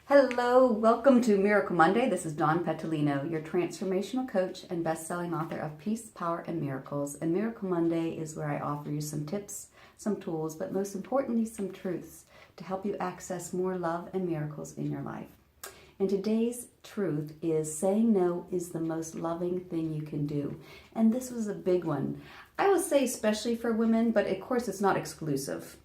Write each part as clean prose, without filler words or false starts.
Hello, welcome to Miracle Monday. This is Dawn Petalino, your transformational coach and best-selling author of Peace, Power, and Miracles. And Miracle Monday is where I offer you some tips, some tools, but most importantly, some truths to help you access more love and miracles in your life. And today's truth is saying no is the most loving thing you can do. And this was a big one. I would say especially for women, but of course it's not exclusive.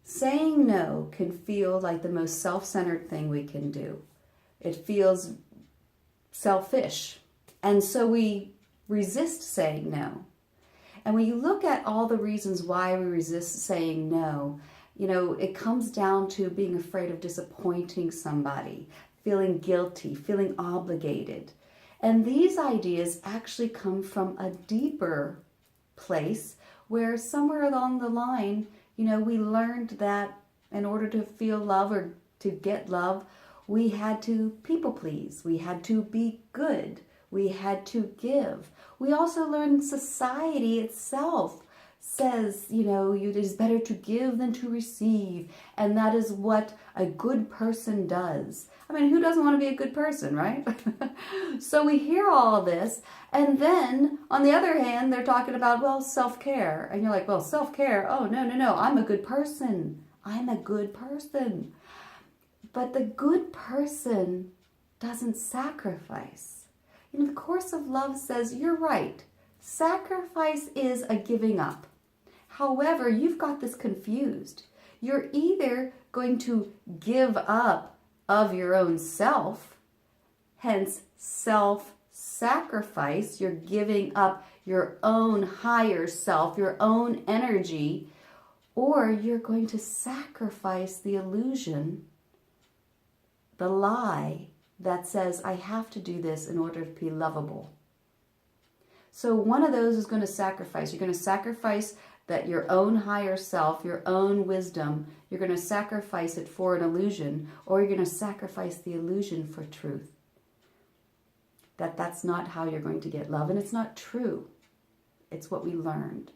Saying no can feel like the most self-centered thing we can do. It feels selfish. And so we resist saying no. And when you look at all the reasons why we resist saying no, it comes down to being afraid of disappointing somebody, feeling guilty, feeling obligated. And these ideas actually come from a deeper place where somewhere along the line, we learned that in order to feel love or to get love, we had to people please. We had to be good. We had to give. We also learned society itself says, it is better to give than to receive. And that is what a good person does. I mean, who doesn't want to be a good person, right? So we hear all of this. And then, on the other hand, they're talking about, self-care. And you're like, self-care? Oh, no. I'm a good person. I'm a good person. But the good person doesn't sacrifice. The course of love says, you're right. Sacrifice is a giving up. However, you've got this confused. You're either going to give up of your own self, hence self-sacrifice. You're giving up your own higher self, your own energy, or you're going to sacrifice the illusion, the lie that says, I have to do this in order to be lovable. So one of those is going to sacrifice. You're going to sacrifice that your own higher self, your own wisdom, you're going to sacrifice it for an illusion, or you're going to sacrifice the illusion for truth. That's not how you're going to get love, and it's not true. It's what we learned.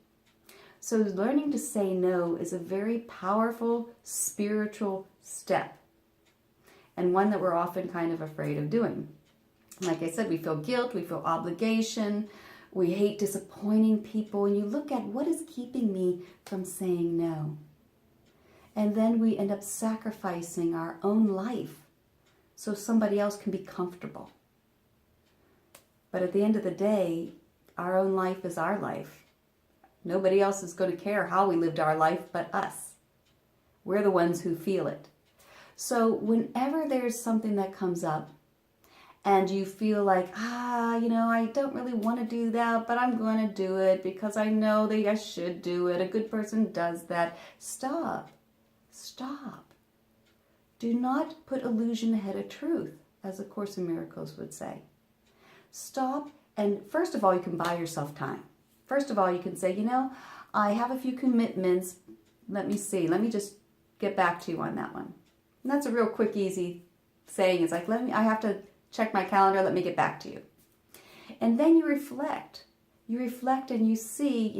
So learning to say no is a very powerful spiritual step, and one that we're often kind of afraid of doing. Like I said, we feel guilt, we feel obligation, we hate disappointing people, and you look at what is keeping me from saying no. And then we end up sacrificing our own life so somebody else can be comfortable. But at the end of the day, our own life is our life. Nobody else is going to care how we lived our life but us. We're the ones who feel it. So whenever there's something that comes up, and you feel like, I don't really want to do that, but I'm going to do it because I know that I should do it. A good person does that. Stop. Do not put illusion ahead of truth, as the Course in Miracles would say. Stop, and first of all, you can buy yourself time. First of all, you can say, I have a few commitments. Let me see. Let me just get back to you on that one. And that's a real quick, easy saying. It's like, I have to check my calendar, let me get back to you. And then you reflect. You reflect and you see,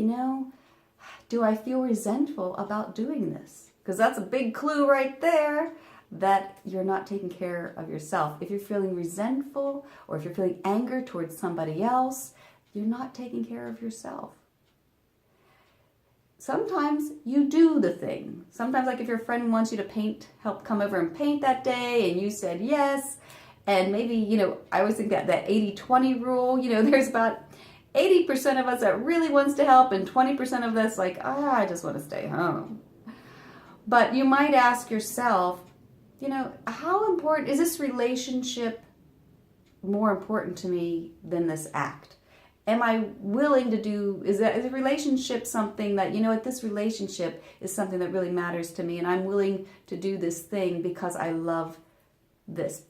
do I feel resentful about doing this? Because that's a big clue right there that you're not taking care of yourself. If you're feeling resentful or if you're feeling anger towards somebody else, you're not taking care of yourself. Sometimes you do the thing. Sometimes, like if your friend wants you to help come over and paint that day, and you said yes, and maybe, I always think that 80-20 rule, there's about 80% of us that really wants to help and 20% of us like, I just want to stay home. But you might ask yourself, how important, is this relationship more important to me than this act? Am I willing to do, is a relationship something that, this relationship is something that really matters to me, and I'm willing to do this thing because I love this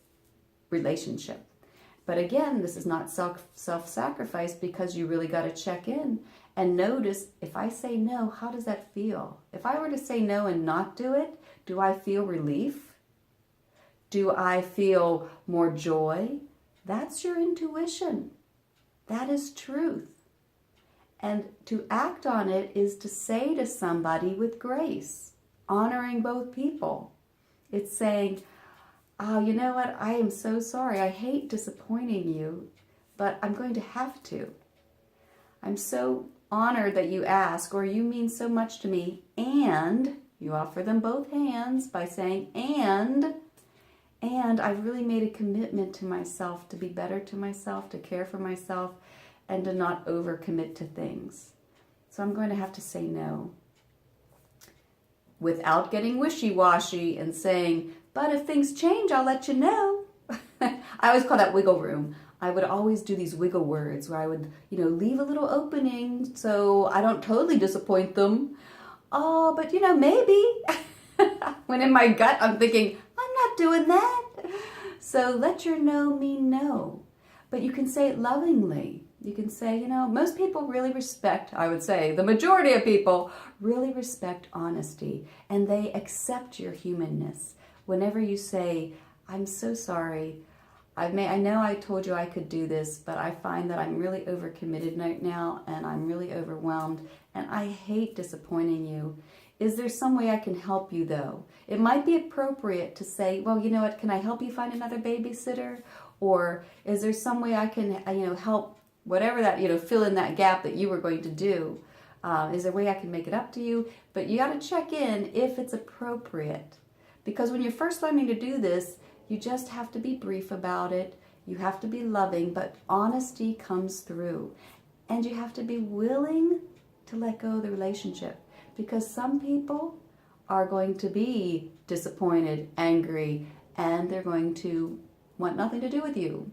relationship. But again, this is not self-sacrifice, because you really got to check in and notice, if I say no, how does that feel? If I were to say no and not do it, do I feel relief? Do I feel more joy? That's your intuition. That is truth. And to act on it is to say to somebody with grace, honoring both people. It's saying, oh, you know what? I am so sorry. I hate disappointing you, but I'm going to have to. I'm so honored that you ask, or you mean so much to me. And you offer them both hands by saying, and I've really made a commitment to myself to be better to myself, to care for myself, and to not overcommit to things. So I'm going to have to say no. Without getting wishy-washy and saying, but if things change, I'll let you know. I always call that wiggle room. I would always do these wiggle words where I would, leave a little opening so I don't totally disappoint them. Oh, but maybe. When in my gut, I'm thinking, I'm not doing that. So let your no mean no. But you can say it lovingly. You can say, most people really respect, I would say, the majority of people really respect honesty, and they accept your humanness. Whenever you say, I'm so sorry, I know I told you I could do this, but I find that I'm really overcommitted right now, and I'm really overwhelmed, and I hate disappointing you. Is there some way I can help you, though? It might be appropriate to say, well, you know what, can I help you find another babysitter? Or is there some way I can, help, whatever that, fill in that gap that you were going to do? Is there a way I can make it up to you? But you got to check in if it's appropriate. Because when you're first learning to do this, you just have to be brief about it. You have to be loving, but honesty comes through. And you have to be willing to let go of the relationship. Because some people are going to be disappointed, angry, and they're going to want nothing to do with you.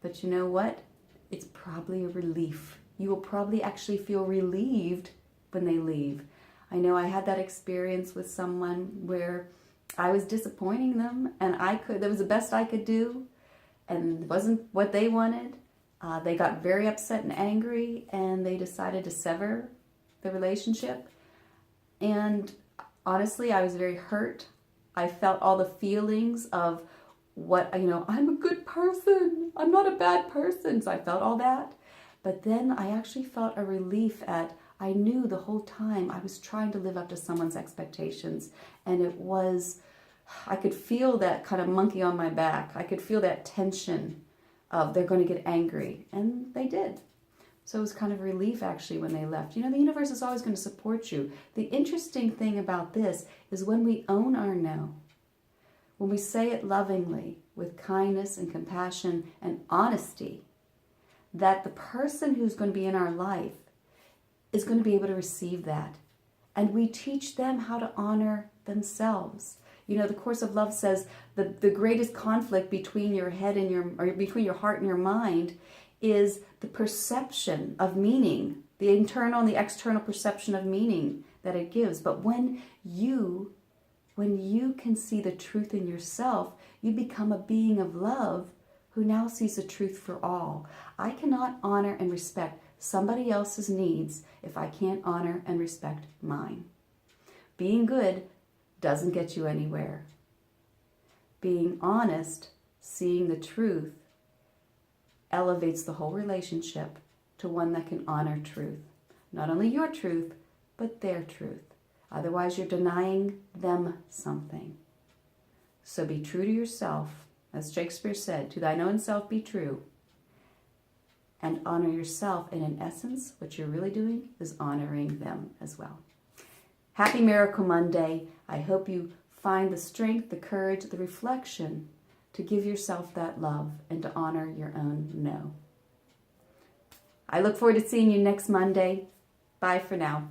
But you know what? It's probably a relief. You will probably actually feel relieved when they leave. I know I had that experience with someone where I was disappointing them, and that was the best I could do, and it wasn't what they wanted. They got very upset and angry, and they decided to sever the relationship. And honestly, I was very hurt. I felt all the feelings of what, I'm a good person. I'm not a bad person. So I felt all that. But then I actually felt a relief I knew the whole time I was trying to live up to someone's expectations. And I could feel that kind of monkey on my back. I could feel that tension of they're going to get angry. And they did. So it was kind of relief actually when they left. The universe is always going to support you. The interesting thing about this is when we own our no, when we say it lovingly with kindness and compassion and honesty, that the person who's going to be in our life is going to be able to receive that. And we teach them how to honor themselves. The Course of Love says the greatest conflict between your head and between your heart and your mind is the perception of meaning, the internal and the external perception of meaning that it gives. But when you can see the truth in yourself, you become a being of love who now sees the truth for all. I cannot honor and respect somebody else's needs if I can't honor and respect mine. Being good doesn't get you anywhere. Being honest, seeing the truth, elevates the whole relationship to one that can honor truth. Not only your truth, but their truth. Otherwise, you're denying them something. So be true to yourself. As Shakespeare said, to thine own self be true. And honor yourself. And in essence, what you're really doing is honoring them as well. Happy Miracle Monday. I hope you find the strength, the courage, the reflection to give yourself that love and to honor your own no. I look forward to seeing you next Monday. Bye for now.